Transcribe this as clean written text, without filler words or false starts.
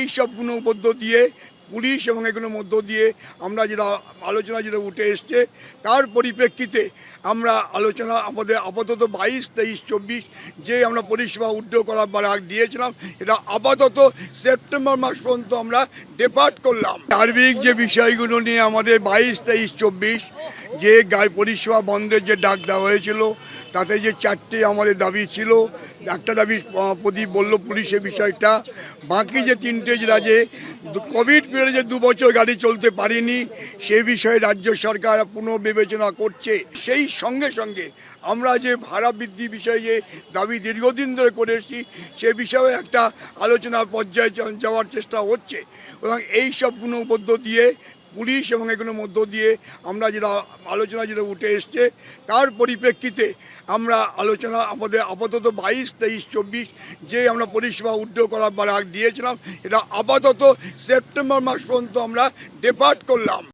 এই সবগুলোর মধ্য দিয়ে পুলিশ এবং এগুলোর মধ্য দিয়ে আমরা যেটা আলোচনা যেটা উঠে এসছে তার পরিপ্রেক্ষিতে আমরা আলোচনা আমাদের আপাতত 22, 23, 24 যে আমরা পরিষেবা উদ্যোগ করার ডাক দিয়েছিলাম এটা আপাতত সেপ্টেম্বর মাস পর্যন্ত আমরা ডেপার্ট করলাম। সার্বিক যে বিষয়গুলো নিয়ে আমাদের 22, 23, 24 যে পরিষেবা বন্ধের যে ডাক দেওয়া হয়েছিল তাতে যে 4টে আমাদের দাবি ছিল। একটা দাবি প্রদীপ বলল পুলিশের বিষয়টা, বাকি যে 3টে যেটা যে কোভিড পিরিয়ডে যে 2 বছর গাড়ি চলতে পারেনি সে বিষয়ে রাজ্য সরকার পুনর্বিবেচনা করছে। সেই সঙ্গে সঙ্গে আমরা যে ভাড়া বৃদ্ধি বিষয়ে যে দাবি দীর্ঘদিন ধরে করে এসেছি সে বিষয়ে একটা আলোচনার পর্যায়ে যাওয়ার চেষ্টা হচ্ছে এবং এই সবগুলোর মধ্য দিয়ে পুলিশ এবং এগুলোর মধ্য দিয়ে আমরা যেটা আলোচনা যেটা উঠে এসছে তার পরিপ্রেক্ষিতে আমরা আলোচনা আমাদের আপাতত 22, 23, 24 যে আমরা পরিষেবা উদ্যোগ করার ডাক দিয়েছিলাম এটা আপাতত সেপ্টেম্বর মাস পর্যন্ত আমরা ডেপার্ট করলাম।